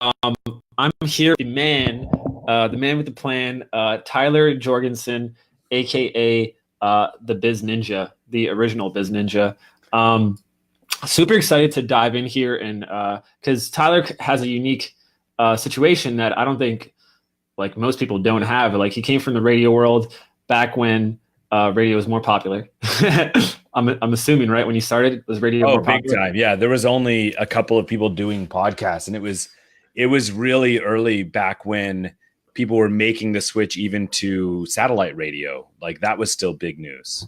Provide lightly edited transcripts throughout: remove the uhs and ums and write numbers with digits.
I'm here, the man with the plan, Tyler Jorgensen, aka the Bizninja, the original Bizninja. Super excited to dive in here, and because Tyler has a unique situation that I don't think like most people don't have. Like he came from the radio world back when radio was more popular. I'm assuming, right? When you started, was radio more popular? Big time. Yeah, there was only a couple of people doing podcasts, and it was really early back when people were making the switch even to satellite radio. Like that was still big news.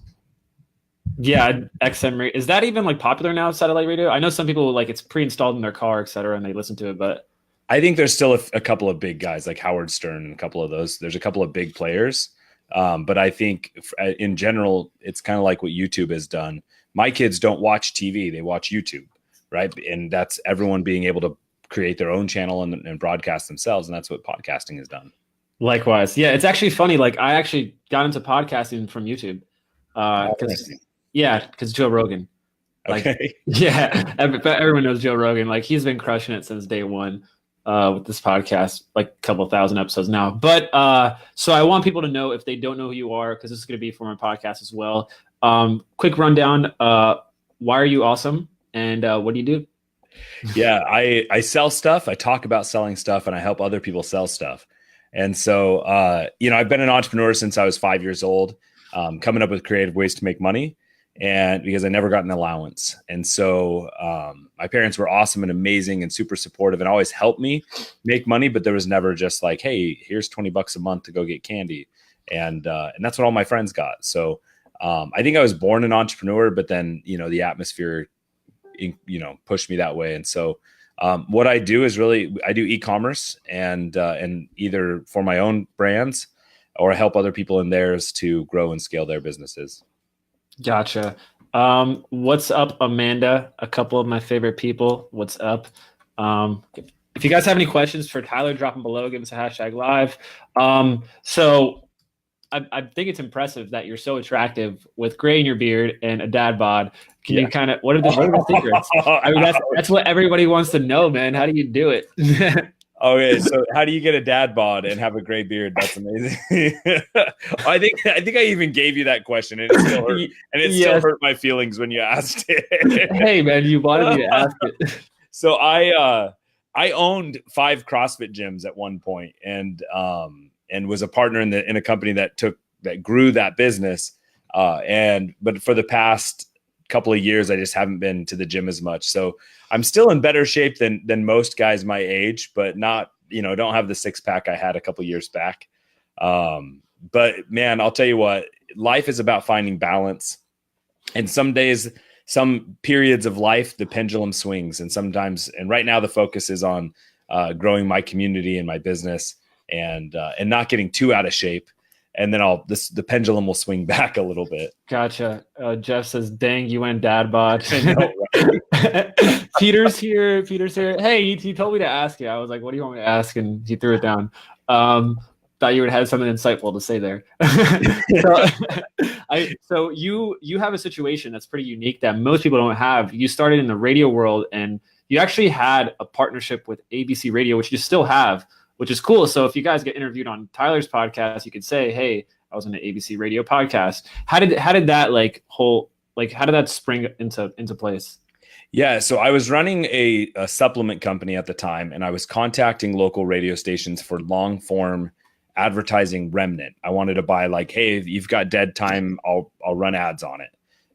Yeah, XM radio. Is that even like popular now, satellite radio? I know some people like it's pre-installed in their car, et cetera, and they listen to it, but I think there's still a couple of big guys like Howard Stern and a couple of those. There's a couple of big players. But I think in general, it's kind of like what YouTube has done. My kids don't watch TV. They watch YouTube, right? And that's everyone being able to create their own channel and broadcast themselves. And that's what podcasting has done. Likewise. Yeah, it's actually funny. Like I actually got into podcasting from YouTube. Because Joe Rogan. Like, okay. Yeah, everyone knows Joe Rogan. Like he's been crushing it since day one. With this podcast, like a couple thousand episodes now. But so I want people to know if they don't know who you are, because this is going to be for my podcast as well. Quick rundown. Why are you awesome? And what do you do? Yeah, I sell stuff. I talk about selling stuff, and I help other people sell stuff. And so, I've been an entrepreneur since I was 5 years old, coming up with creative ways to make money. And because I never got an allowance. And so my parents were awesome and amazing and super supportive and always helped me make money. But there was never just like, hey, here's $20 a month to go get candy. And that's what all my friends got. So I think I was born an entrepreneur, but then, the atmosphere, pushed me that way. And so what I do is I do e-commerce and either for my own brands or help other people in theirs to grow and scale their businesses. Gotcha. What's up, Amanda? A couple of my favorite people. What's up? If you guys have any questions for Tyler, drop them below. Give us a #live. So I think it's impressive that you're so attractive with gray in your beard and a dad bod. Can you kind of, what are the secrets? I mean, that's what everybody wants to know, man. How do you do it? Okay, so how do you get a dad bod and have a gray beard? That's amazing. I think I even gave you that question, and it still hurt my feelings when you asked it. Hey, man, you wanted me to ask it. So I owned 5 CrossFit gyms at one point, and was a partner in a company that grew that business. But for the past couple of years, I just haven't been to the gym as much. So I'm still in better shape than most guys my age, but not, don't have the 6-pack I had a couple of years back. But man, I'll tell you what, life is about finding balance. And some days, some periods of life, the pendulum swings. And right now the focus is on growing my community and my business and not getting too out of shape. And then the pendulum will swing back a little bit. Gotcha. Jeff says, dang, you went dad bod. Know, right? Peter's here. Hey, he told me to ask you. I was like, what do you want me to ask? And he threw it down. Thought you would have something insightful to say there. So you have a situation that's pretty unique that most people don't have. You started in the radio world, and you actually had a partnership with ABC Radio, which you still have, which is cool. So if you guys get interviewed on Tyler's podcast, you could say, hey, I was on the ABC Radio podcast. How did that how did that spring into place? Yeah. So I was running a supplement company at the time, and I was contacting local radio stations for long form advertising remnant. I wanted to buy like, hey, if you've got dead time, I'll run ads on it.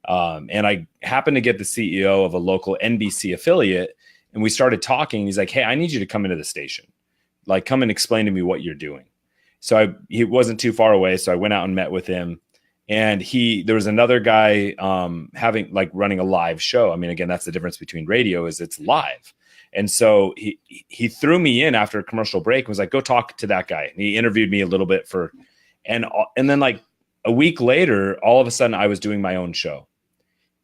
And I happened to get the CEO of a local NBC affiliate, and we started talking. He's like, hey, I need you to come into the station. Like, come and explain to me what you're doing. So he wasn't too far away. So I went out and met with him, and there was another guy running a live show. I mean, again, that's the difference between radio is it's live. And so he threw me in after a commercial break and was like, go talk to that guy. And he interviewed me a little bit and then like a week later, all of a sudden I was doing my own show.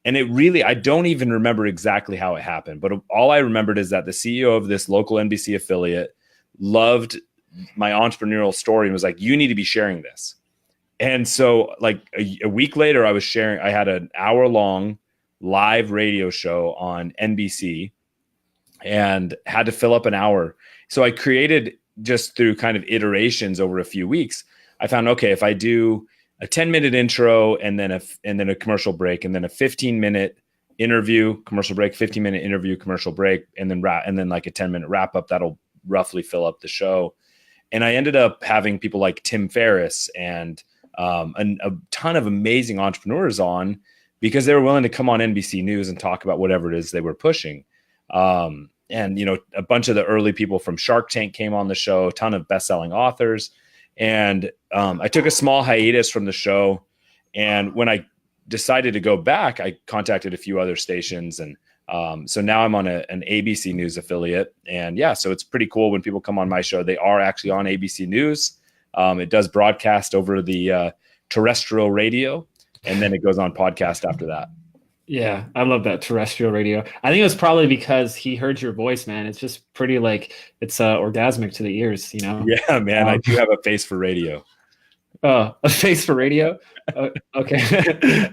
And I don't even remember exactly how it happened, but all I remembered is that the CEO of this local NBC affiliate loved my entrepreneurial story and was like, you need to be sharing this. And so like a week later, I had an hour-long live radio show on NBC and had to fill up an hour. So I created, just through kind of iterations over a few weeks, I found, okay, if I do a 10-minute intro and then a commercial break, and then a 15-minute interview, commercial break, 15-minute interview, commercial break, and then like a 10-minute wrap up, that'll roughly fill up the show. And I ended up having people like Tim Ferris and a ton of amazing entrepreneurs on, because they were willing to come on NBC News and talk about whatever it is they were pushing. And, a bunch of the early people from Shark Tank came on the show, a ton of best-selling authors. And I took a small hiatus from the show. And when I decided to go back, I contacted a few other stations. And so now I'm on an ABC News affiliate. And yeah, so it's pretty cool when people come on my show. They are actually on ABC News. It does broadcast over the terrestrial radio, and then it goes on podcast after that. Yeah, I love that terrestrial radio. I think it was probably because he heard your voice, man. It's just pretty it's orgasmic to the ears, Yeah, man, I do have a face for radio. Oh, a face for radio? Okay.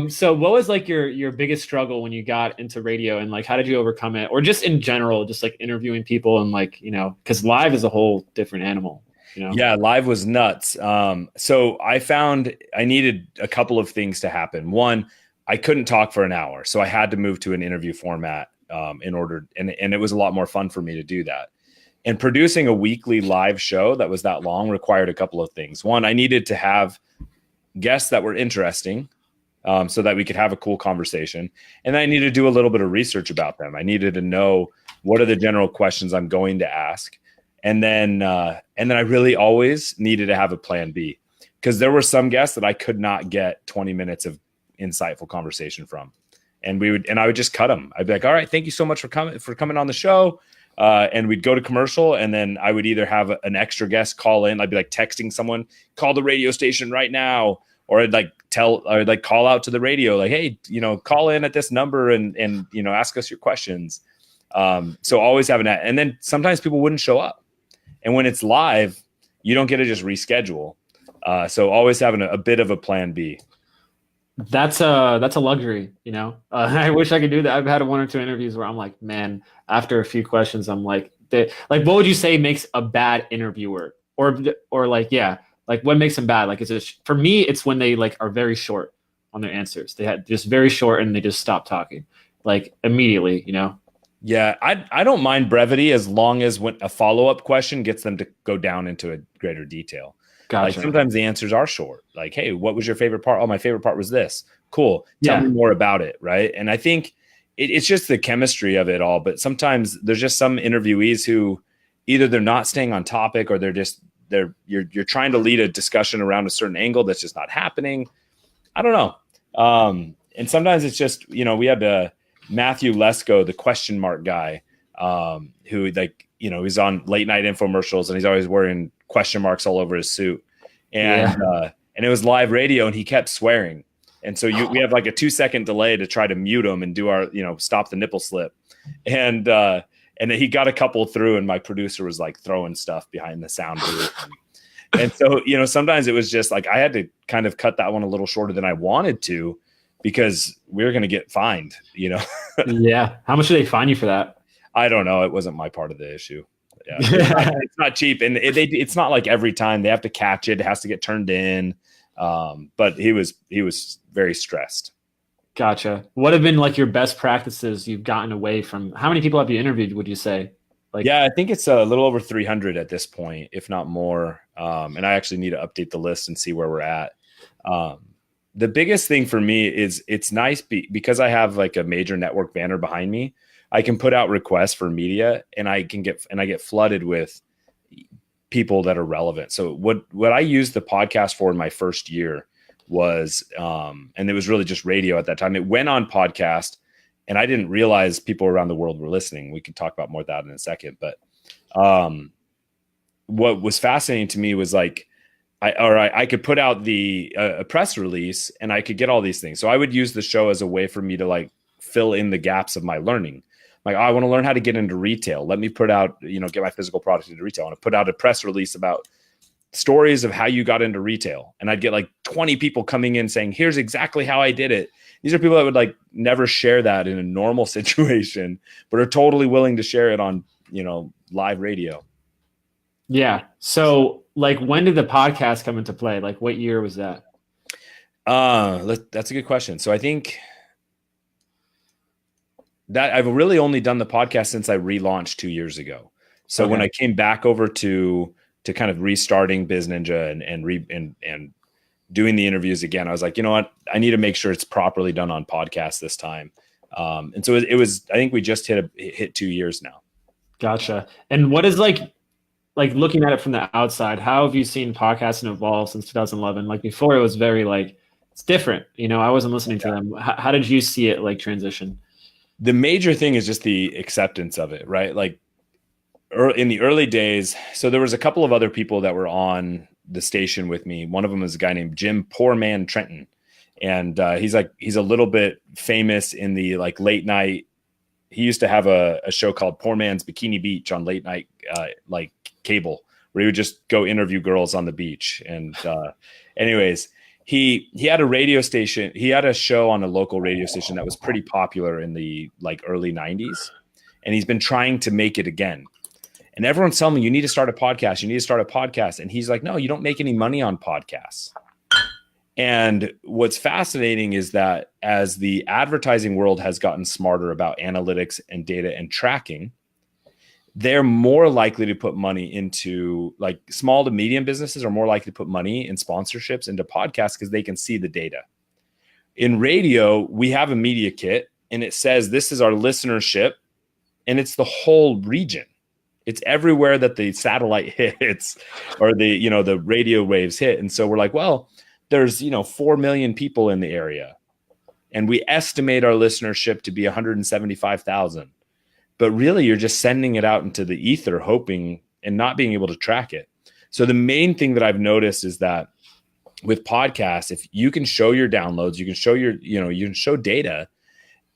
So what was your biggest struggle when you got into radio, and how did you overcome it? Or just in general, just interviewing people and because live is a whole different animal. Yeah, live was nuts. So I found I needed a couple of things to happen. One, I couldn't talk for an hour, so I had to move to an interview format in order, and it was a lot more fun for me to do that. And producing a weekly live show that was that long required a couple of things. One, I needed to have guests that were interesting, so that we could have a cool conversation. And I needed to do a little bit of research about them. I needed to know what are the general questions I'm going to ask. And then I really always needed to have a plan B, because there were some guests that I could not get 20 minutes of insightful conversation from. And I would just cut them. I'd be like, all right, thank you so much for coming on the show. And we'd go to commercial, and then I would either have an extra guest call in. I'd be texting someone, call the radio station right now. Or I'd call out to the radio, hey, call in at this number and ask us your questions. So always having that. And then sometimes people wouldn't show up. And when it's live, you don't get to just reschedule. So always having a bit of a plan B. That's a luxury, I wish I could do that. I've had one or two interviews where I'm like, man, after a few questions, I'm like, what would you say makes a bad interviewer? Or what makes them bad? For me, it's when they are very short on their answers. They had just very short and they just stop talking immediately, Yeah, I don't mind brevity as long as when a follow-up question gets them to go down into a greater detail. Gotcha. Sometimes the answers are short. Hey, what was your favorite part? Oh, my favorite part was this. Cool. Tell me more about it. Right. And I think it's just the chemistry of it all. But sometimes there's just some interviewees who either they're not staying on topic, or you're trying to lead a discussion around a certain angle that's just not happening. I don't know. And sometimes it's just, we had Matthew Lesko, the question mark guy, who he's on late night infomercials, and he's always wearing question marks all over his suit. And it was live radio, and he kept swearing. And so we have a 2-second delay to try to mute him and do our, stop the nipple slip. And then he got a couple through, and my producer was throwing stuff behind the sound booth. And so, sometimes it was just I had to kind of cut that one a little shorter than I wanted to, because we were going to get fined, Yeah. How much do they fine you for that? I don't know. It wasn't my part of the issue. Yeah, it's not cheap, and it's not every time they have to catch it. It has to get turned in. But he was very stressed. Gotcha. What have been your best practices you've gotten away from? How many people have you interviewed, would you say? Yeah, I think it's a little over 300 at this point, if not more. And I actually need to update the list and see where we're at. The biggest thing for me is it's nice because I have a major network banner behind me. I can put out requests for media, and I get flooded with people that are relevant. So what I used the podcast for in my first year was, and it was really just radio at that time. It went on podcast, and I didn't realize people around the world were listening. We can talk about more of that in a second. But what was fascinating to me was I could put out a press release, and I could get all these things. So I would use the show as a way for me to fill in the gaps of my learning. I want to learn how to get into retail. Let me put out, get my physical product into retail. I want to put out a press release about stories of how you got into retail. And I'd get 20 people coming in saying, here's exactly how I did it. These are people that would never share that in a normal situation, but are totally willing to share it on, live radio. Yeah. So like, when did the podcast come into play? Like, what year was that? That's a good question. So I think that I've really only done the podcast since I relaunched 2 years ago. So when I came back over to kind of restarting Bizninja and doing the interviews again, I was like, you know what, I need to make sure it's properly done on podcast this time. And so it was, I think we just hit 2 years now. Gotcha. And what is like looking at it from the outside, how have you seen podcasting evolve since 2011? Like before it was very like, it's different. You know, I wasn't listening to them. How did you see it like transition? The major thing is just the acceptance of it, right? Like in the early days, so there was a couple of other people that were on the station with me. One of them is a guy named Jim Poor Man Trenton. And he's a little bit famous in the like late night. He used to have a show called Poor Man's Bikini Beach on late night, like cable, where he would just go interview girls on the beach. And anyways, he had a radio station. He had a show on a local radio station that was pretty popular in the like early 90s. And he's been trying to make it again. And everyone's telling me, you need to start a podcast. You need to start a podcast. And he's like, no, you don't make any money on podcasts. And what's fascinating is that as the advertising world has gotten smarter about analytics and data and tracking, they're more likely to put money into, like, small to medium businesses are more likely to put money in sponsorships into podcasts because they can see the data. In radio, we have a media kit and it says this is our listenership, and it's the whole region. It's everywhere that the satellite hits or the radio waves hit. And so we're like, well, there's 4 million people in the area, and we estimate our listenership to be 175,000. But really, you're just sending it out into the ether, hoping and not being able to track it. So the main thing that I've noticed is that with podcasts, if you can show your downloads, you can show you can show data,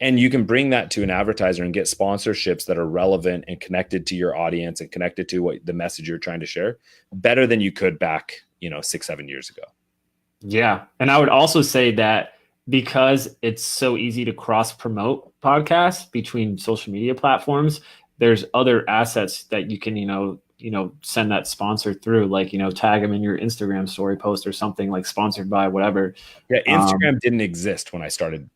and you can bring that to an advertiser and get sponsorships that are relevant and connected to your audience and connected to what the message you're trying to share, better than you could back 6-7 years ago. Yeah. And I would also say that because it's so easy to cross promote podcasts between social media platforms, there's other assets that you can, send that sponsor through, like, tag them in your Instagram story post or something, like sponsored by whatever. Yeah. Instagram didn't exist when I started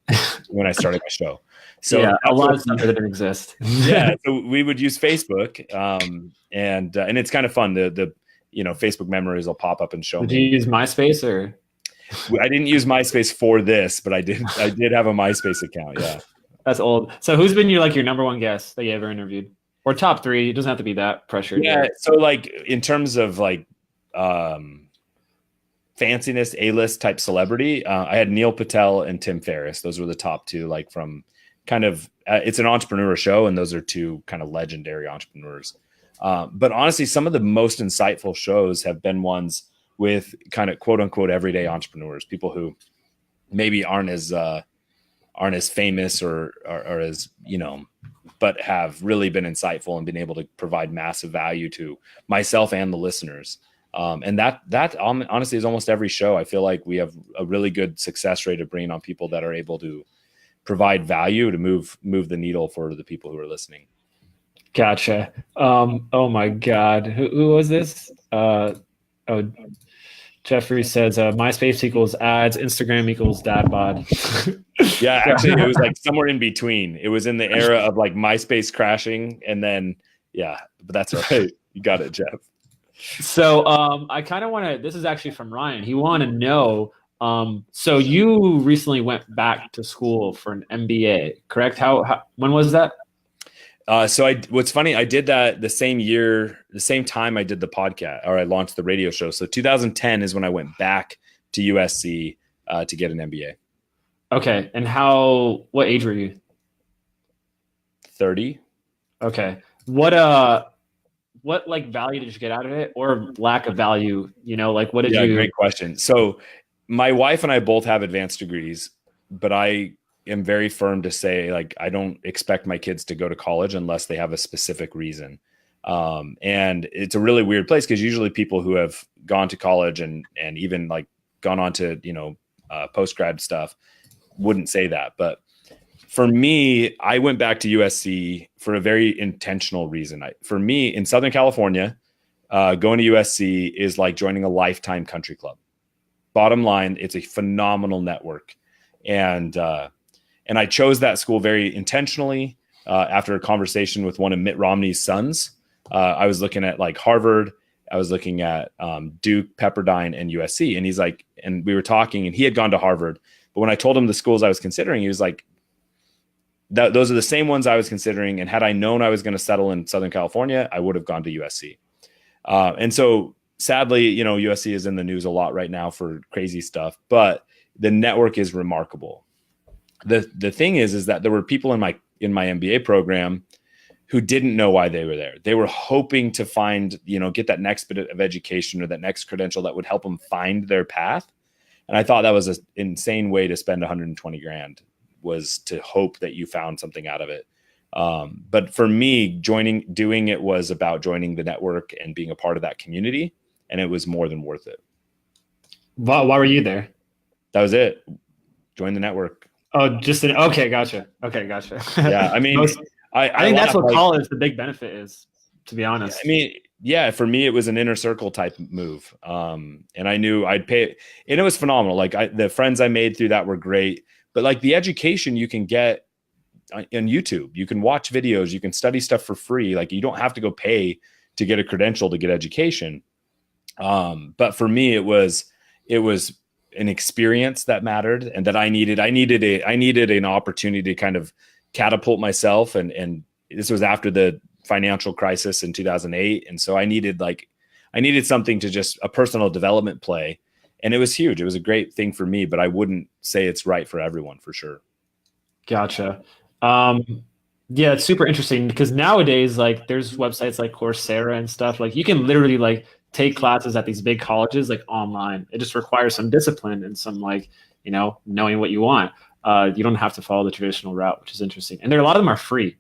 my show. So yeah, a lot of stuff didn't exist. Yeah. So we would use Facebook, and it's kind of fun. The Facebook memories will pop up and show me. Did you use MySpace or? I didn't use MySpace for this, but I did have a MySpace account. Yeah. That's old. So who's been your number one guest that you ever interviewed, or top 3? It doesn't have to be that pressured. Yeah. So like in terms of like fanciness, A-list type celebrity, I had Neil Patel and Tim Ferris. Those were the top 2, like from kind of, it's an entrepreneur show, and those are 2 kind of legendary entrepreneurs. But honestly, some of the most insightful shows have been ones with kind of quote unquote everyday entrepreneurs, people who maybe aren't as famous or as, but have really been insightful and been able to provide massive value to myself and the listeners. And that honestly is almost every show. I feel like we have a really good success rate of bringing on people that are able to provide value to move the needle for the people who are listening. Gotcha. Oh my God. Who was this? Jeffrey says MySpace equals ads, Instagram equals dad bod. Yeah, actually, it was like somewhere in between. It was in the era of like MySpace crashing, and then but that's all right. You got it, Jeff. So I kind of want to. This is actually from Ryan. He wanted to know. So you recently went back to school for an MBA, correct? How when was that? What's funny, I did that the same year, the same time I did the podcast, or I launched the radio show. So 2010 is when I went back to USC to get an MBA. Okay. And what age were you? 30. Okay. What like value did you get out of it, or lack of value? What did you? Great question. So my wife and I both have advanced degrees, but I am very firm to say, like, I don't expect my kids to go to college unless they have a specific reason. And it's a really weird place because usually people who have gone to college and even like gone on to, post-grad stuff wouldn't say that. But For me, I went back to USC for a very intentional reason. For me, in Southern California, going to USC is like joining a lifetime country club. Bottom line, it's a phenomenal network. And I chose that school very intentionally after a conversation with one of Mitt Romney's sons. I was looking at like Harvard, I was looking at Duke, Pepperdine, and USC. And he's like, and we were talking, and he had gone to Harvard. But when I told him the schools I was considering, he was like, those are the same ones I was considering. And had I known I was going to settle in Southern California, I would have gone to USC. And so sadly, USC is in the news a lot right now for crazy stuff, but the network is remarkable. The thing is that there were people in my MBA program who didn't know why they were there. They were hoping to find, get that next bit of education or that next credential that would help them find their path. And I thought that was an insane way to spend 120 grand, was to hope that you found something out of it. But for me, doing it was about joining the network and being a part of that community. And it was more than worth it. Why were you there? That was it. Join the network. Oh, okay. Gotcha. Yeah. I mean, I think that's what college, the big benefit is, to be honest. I mean, yeah, for me, it was an inner circle type move. And I knew I'd pay, and it was phenomenal. Like the friends I made through that were great, but like the education you can get on YouTube, you can watch videos, you can study stuff for free. Like you don't have to go pay to get a credential to get education. But for me, it was an experience that mattered, and that I needed an opportunity to kind of catapult myself. And this was after the financial crisis in 2008. And so I needed something to just a personal development play. And it was huge. It was a great thing for me, but I wouldn't say it's right for everyone, for sure. Gotcha. Yeah, it's super interesting because nowadays, like there's websites like Coursera and stuff. Like you can literally like take classes at these big colleges like online. It just requires some discipline and some knowing what you want. You don't have to follow the traditional route, which is interesting. And a lot of them are free.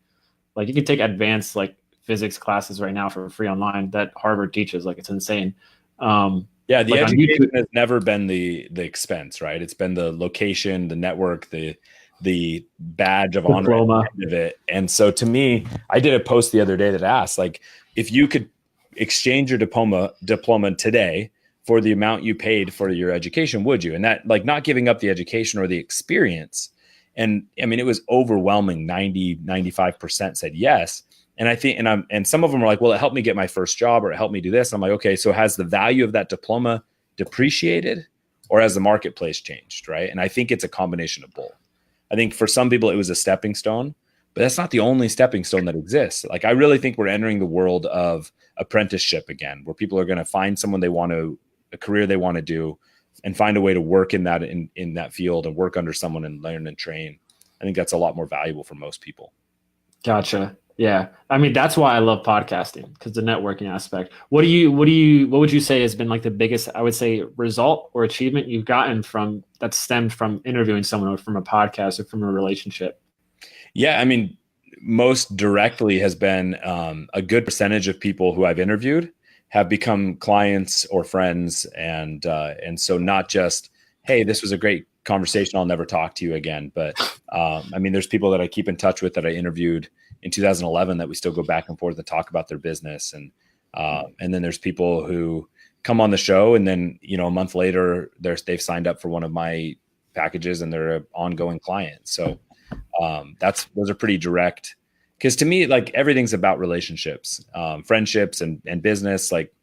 Like you can take advanced like physics classes right now for free online that Harvard teaches. Like it's insane. Yeah, the education has never been the expense, right? It's been the location, the network, the badge of honor at the end of it. And so to me, I did a post the other day that asked, like, if you could exchange your diploma today for the amount you paid for your education, would you? And that, like, not giving up the education or the experience. And I mean, it was overwhelming. 95% said yes. And I think, and some of them are like, well, it helped me get my first job, or it helped me do this. And I'm like, okay, so has the value of that diploma depreciated, or has the marketplace changed? Right. And I think it's a combination of both. I think for some people it was a stepping stone, but that's not the only stepping stone that exists. Like, I really think we're entering the world of apprenticeship again, where people are going to find someone a career they want to do, and find a way to work in that field and work under someone and learn and train. I think that's a lot more valuable for most people. Gotcha. Yeah. I mean, that's why I love podcasting, because the networking aspect. What would you say has been like the biggest, I would say, result or achievement you've gotten from that stemmed from interviewing someone, or from a podcast, or from a relationship? Yeah. I mean, most directly has been a good percentage of people who I've interviewed have become clients or friends. And so not just, hey, this was a great conversation, I'll never talk to you again. But I mean, there's people that I keep in touch with that I interviewed in 2011 that we still go back and forth and talk about their business. And then there's people who come on the show, and then, a month later they've signed up for one of my packages and they're an ongoing client. So those are pretty direct, because to me, like, everything's about relationships, friendships and business. Like,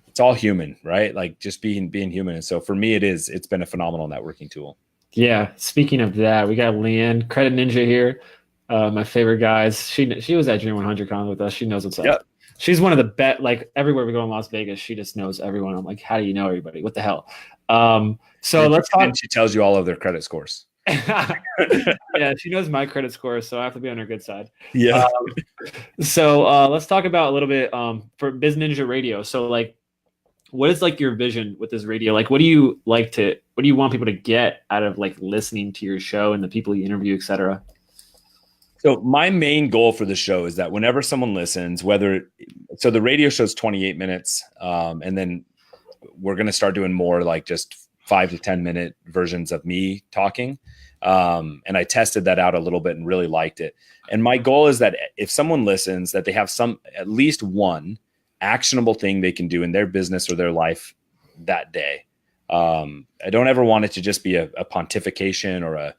it's all human, right? Like, just being human. And so for me, it's been a phenomenal networking tool. Yeah. Speaking of that, we got Leanne, Credit Ninja here. My favorite guys. She was at Dream 100 Con with us. She knows what's up. Yep. She's one of the best. Like, everywhere we go in Las Vegas, she just knows everyone. I'm like, how do you know everybody? What the hell? Let's talk. And she tells you all of their credit scores. Yeah, she knows my credit score, so I have to be on her good side. Yeah. Let's talk about a little bit for Bizninja Radio. So, like, what is like your vision with this radio? Like, what do you want people to get out of like listening to your show and the people you interview, et cetera? So my main goal for the show is that whenever someone listens, the radio show's 28 minutes, and then we're going to start doing more like just 5 to 10 minute versions of me talking. And I tested that out a little bit and really liked it. And my goal is that if someone listens, that they have at least one actionable thing they can do in their business or their life that day. I don't ever want it to just be a pontification or a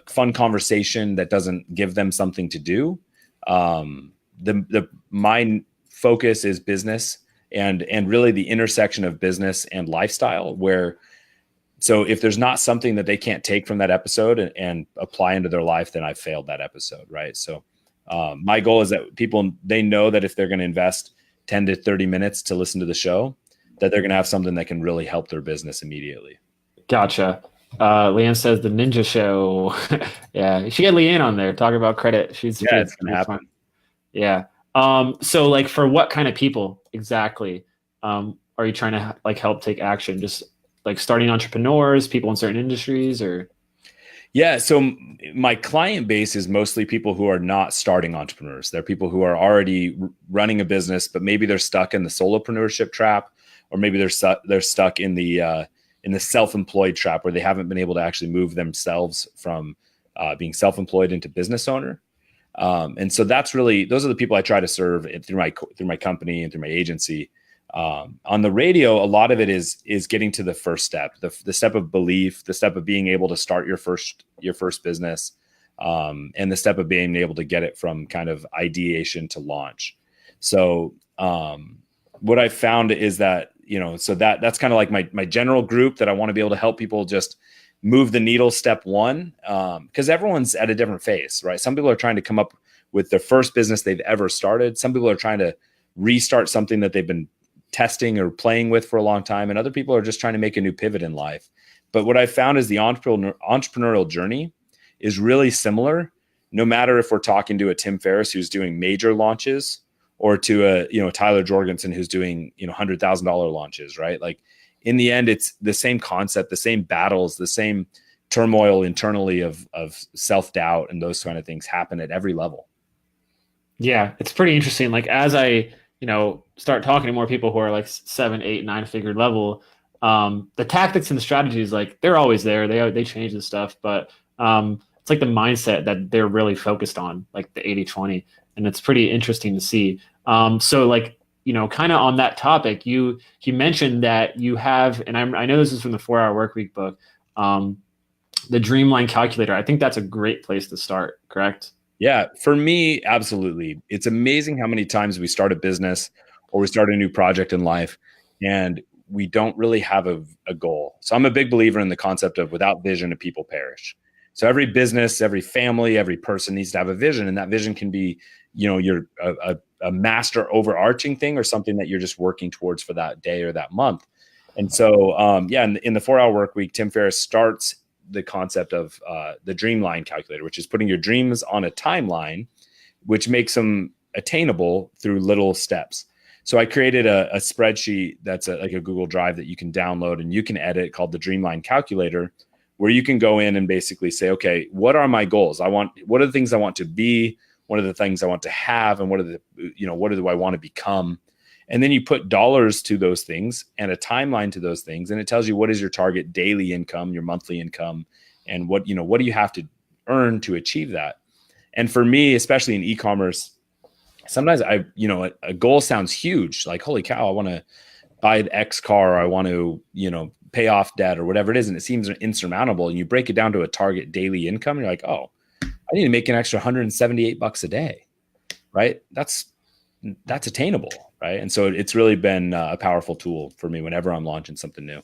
fun conversation that doesn't give them something to do. My focus is business and really the intersection of business and lifestyle, so if there's not something that they can't take from that episode and apply into their life, then I've failed that episode. Right. So my goal is that they know that if they're going to invest 10 to 30 minutes to listen to the show, that they're going to have something that can really help their business immediately. Gotcha. Leanne says the Ninja Show. Yeah. You should get Leanne on there. Talk about credit. It's going to happen. Fun. Yeah. So like for what kind of people exactly are you trying to like help take action? Just like starting entrepreneurs, people in certain industries, or? Yeah. So my client base is mostly people who are not starting entrepreneurs. They're people who are already running a business, but maybe they're stuck in the solopreneurship trap, or maybe they're stuck in the self-employed trap where they haven't been able to actually move themselves from being self-employed into business owner. And so those are the people I try to serve through my company and through my agency. On the radio, a lot of it is getting to the first step, the step of belief, the step of being able to start your first business, and the step of being able to get it from kind of ideation to launch. So what I found is that, so that's kind of like my general group that I want to be able to help people just move the needle step one, because everyone's at a different phase, right? Some people are trying to come up with their first business they've ever started. Some people are trying to restart something that they've been testing or playing with for a long time. And other people are just trying to make a new pivot in life. But what I found is the entrepreneurial journey is really similar, no matter if we're talking to a Tim Ferris who's doing major launches or to a Tyler Jorgensen who's doing $100,000 launches, right? Like in the end, it's the same concept, the same battles, the same turmoil internally of self-doubt and those kind of things happen at every level. Yeah, it's pretty interesting. Like as I start talking to more people who are like 7, 8, 9-figure level, the tactics and the strategies, like they're always there. They change the stuff, but it's like the mindset that they're really focused on, like the 80-20, and it's pretty interesting to see. So like, kind of on that topic, you mentioned that you have, and I know this is from the 4-Hour Workweek book, the Dreamline Calculator. I think that's a great place to start, correct? Yeah, for me, absolutely. It's amazing how many times we start a business or we start a new project in life and we don't really have a goal. So I'm a big believer in the concept of without vision, a people perish. So every business, every family, every person needs to have a vision, and that vision can be, you're a master overarching thing or something that you're just working towards for that day or that month. And so, in the 4-Hour Workweek, Tim Ferris starts the concept of the Dreamline Calculator, which is putting your dreams on a timeline, which makes them attainable through little steps. So I created a spreadsheet that's like a Google Drive that you can download and you can edit, called the Dreamline Calculator, where you can go in and basically say, okay, what are my goals? What are the things I want to be? What are the things I want to have? And what do I want to become? And then you put dollars to those things and a timeline to those things. And it tells you what is your target daily income, your monthly income, and what do you have to earn to achieve that? And for me, especially in e-commerce, sometimes a goal sounds huge, like, holy cow, I want to buy an X car, or I want to, pay off debt or whatever it is. And it seems insurmountable. And you break it down to a target daily income. And you're like, oh, I need to make an extra $178 a day, right? That's attainable. Right. And so it's really been a powerful tool for me whenever I'm launching something new.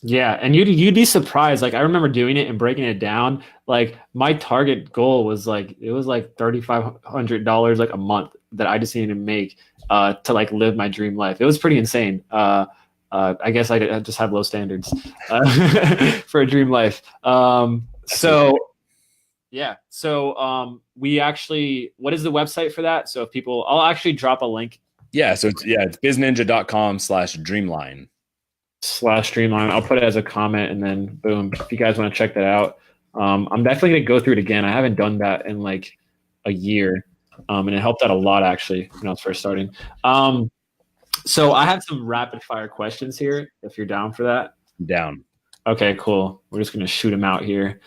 Yeah. And you'd be surprised. Like I remember doing it and breaking it down. Like my target goal was like $3,500 like a month that I just needed to make to like live my dream life. It was pretty insane. I guess I just have low standards for a dream life. So we actually, what is the website for that? So if people, I'll actually drop a link. Yeah. So it's bizninja.com/dreamline. /Dreamline. I'll put it as a comment and then boom, if you guys want to check that out. I'm definitely going to go through it again. I haven't done that in like a year. And it helped out a lot actually when I was first starting. So I have some rapid fire questions here if you're down for that. Down. Okay, cool. We're just gonna shoot them out here.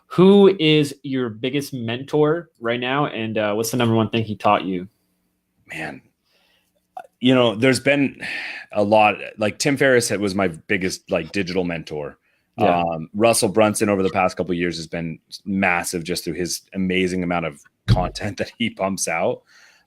Who is your biggest mentor right now, and what's the number one thing he taught you? Man, there's been a lot. Like Tim Ferris was my biggest like digital mentor. Yeah. Russell Brunson over the past couple of years has been massive just through his amazing amount of content that he pumps out.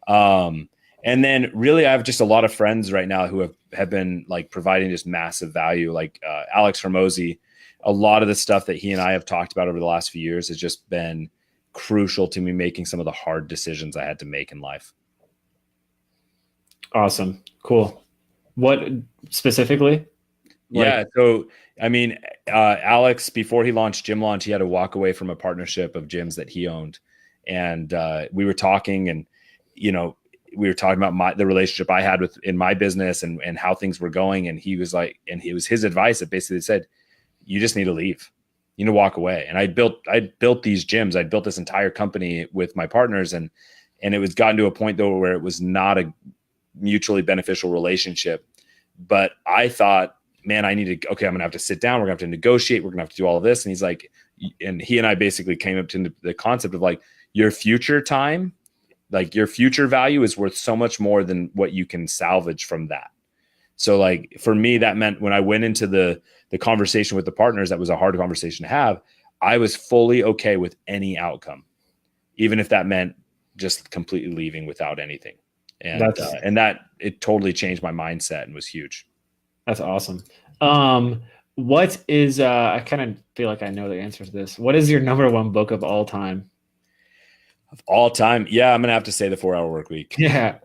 And then really I have just a lot of friends right now who have been like providing just massive value. Like Alex Hormozy, a lot of the stuff that he and I have talked about over the last few years has just been crucial to me making some of the hard decisions I had to make in life. Awesome. Cool. What specifically? Yeah. So, I mean, Alex, before he launched Gym Launch, he had to walk away from a partnership of gyms that he owned. And we were talking and, we were talking about the relationship I had in my business and how things were going. And he was like, and it was his advice that basically said, you just need to leave, you need to walk away. And I built these gyms. I'd built this entire company with my partners and it was gotten to a point though, where it was not a mutually beneficial relationship. But I thought, man, I'm going to have to sit down. We're gonna have to negotiate. We're gonna have to do all of this. And he's like, and he and I basically came up to the concept of like your future time, like your future value is worth so much more than what you can salvage from that. So like for me, that meant when I went into the conversation with the partners, that was a hard conversation to have. I was fully okay with any outcome, even if that meant just completely leaving without anything. And that it totally changed my mindset and was huge. That's awesome. What is I kind of feel like I know the answer to this. What is your number one book of all time? Of all time? Yeah, I'm gonna have to say The 4 Hour Workweek. Yeah.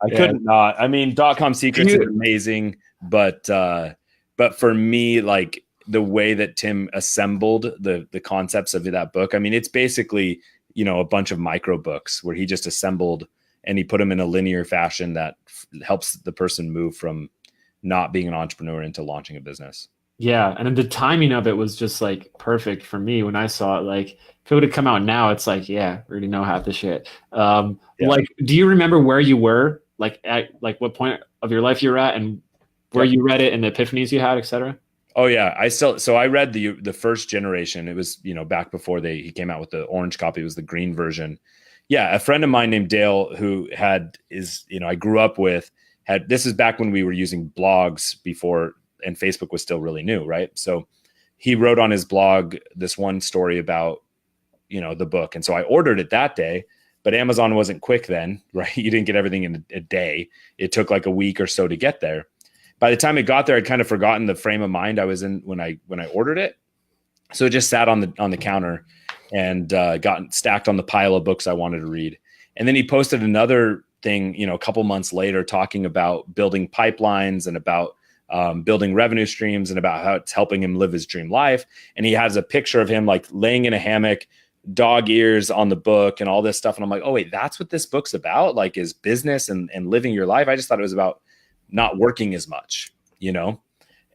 I couldn't not. I mean, .com Secrets is amazing, but for me, like the way that Tim assembled the concepts of that book, I mean, it's basically, a bunch of micro books where he just assembled and he put them in a linear fashion that helps the person move from not being an entrepreneur into launching a business. Yeah. And then the timing of it was just like perfect for me when I saw it. Like if it would have come out now, it's like, yeah, we already know half the shit. Like, do you remember where you were, like at like what point of your life you were at and where you read it and the epiphanies you had, et cetera? Oh yeah. I read the first generation. It was, back before he came out with the orange copy. It was the green version. Yeah. A friend of mine named Dale who I grew up with, this is back when we were using blogs before and Facebook was still really new, right? So he wrote on his blog this one story about, the book. And so I ordered it that day, but Amazon wasn't quick then, right? You didn't get everything in a day. It took like a week or so to get there. By the time it got there, I'd kind of forgotten the frame of mind I was in when I ordered it. So it just sat on the counter and got stacked on the pile of books I wanted to read. And then he posted another thing, a couple months later, talking about building pipelines and about building revenue streams and about how it's helping him live his dream life. And he has a picture of him like laying in a hammock, dog ears on the book and all this stuff. And I'm like, oh wait, that's what this book's about? Like is business and living your life. I just thought it was about not working as much,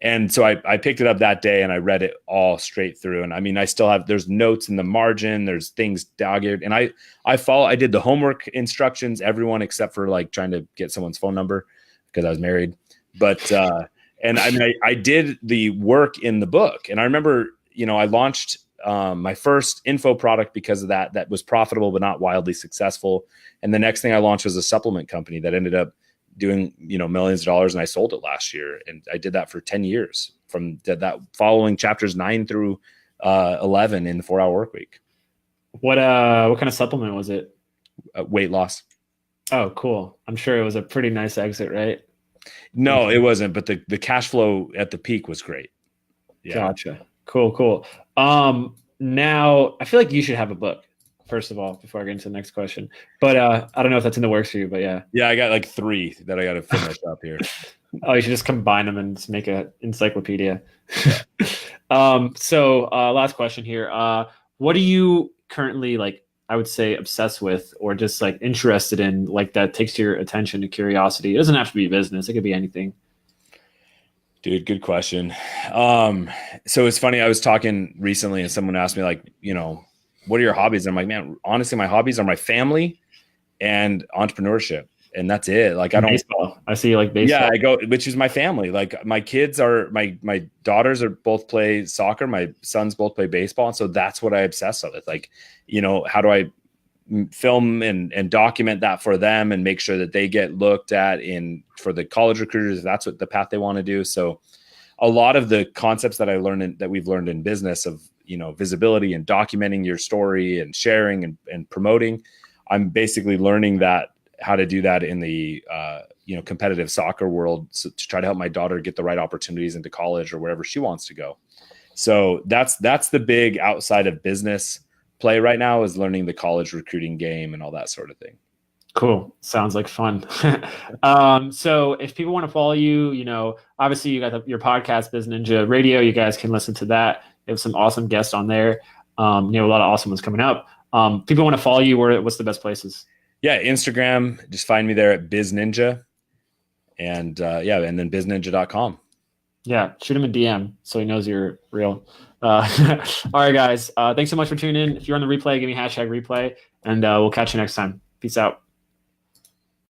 And so I picked it up that day and I read it all straight through. And I mean, there's notes in the margin, there's things dog-eared. And I did the homework instructions, everyone except for like trying to get someone's phone number because I was married. But, and I mean, I did the work in the book. And I remember, I launched my first info product because of that was profitable, but not wildly successful. And the next thing I launched was a supplement company that ended up doing, millions of dollars. And I sold it last year. And I did that for 10 years from that following chapters 9 through 11 in the 4 Hour Workweek. What kind of supplement was it? Weight loss. Oh, cool. I'm sure it was a pretty nice exit, right? No, it wasn't. But the cash flow at the peak was great. Yeah. Gotcha. Cool. Now I feel like you should have a book, first of all, before I get into the next question. But I don't know if that's in the works for you, but yeah. Yeah, I got like 3 that I got to finish up here. Oh, you should just combine them and just make an encyclopedia. Yeah. So last question here. What are you currently like, I would say obsessed with or just like interested in, like that takes your attention to curiosity? It doesn't have to be business. It could be anything. Dude, good question. So it's funny. I was talking recently and someone asked me like, what are your hobbies? And I'm like, man, honestly, my hobbies are my family and entrepreneurship. and that's it. Like I don't baseball. I see like baseball. Yeah, I go, which is my family. Like my kids are my daughters are both play soccer. My sons both play baseball. And so that's what I obsess with. Like, how do I film and document that for them and make sure that they get looked at for the college recruiters, if that's what the path they want to do. So a lot of the concepts that we've learned in business of, visibility and documenting your story and sharing and promoting, I'm basically learning how to do that in the, competitive soccer world, to try to help my daughter get the right opportunities into college or wherever she wants to go. So that's the big outside of business play right now, is learning the college recruiting game and all that sort of thing. Cool. Sounds like fun. So if people want to follow you, obviously you got your podcast, Bizninja Radio. You guys can listen to that. You have some awesome guests on there. A lot of awesome ones coming up. People want to follow you. What's the best places? Yeah, Instagram. Just find me there at Bizninja. And and then bizninja.com. Yeah, shoot him a DM so he knows you're real. All right, guys. Thanks so much for tuning in. If you're on the replay, give me #replay, and we'll catch you next time. Peace out.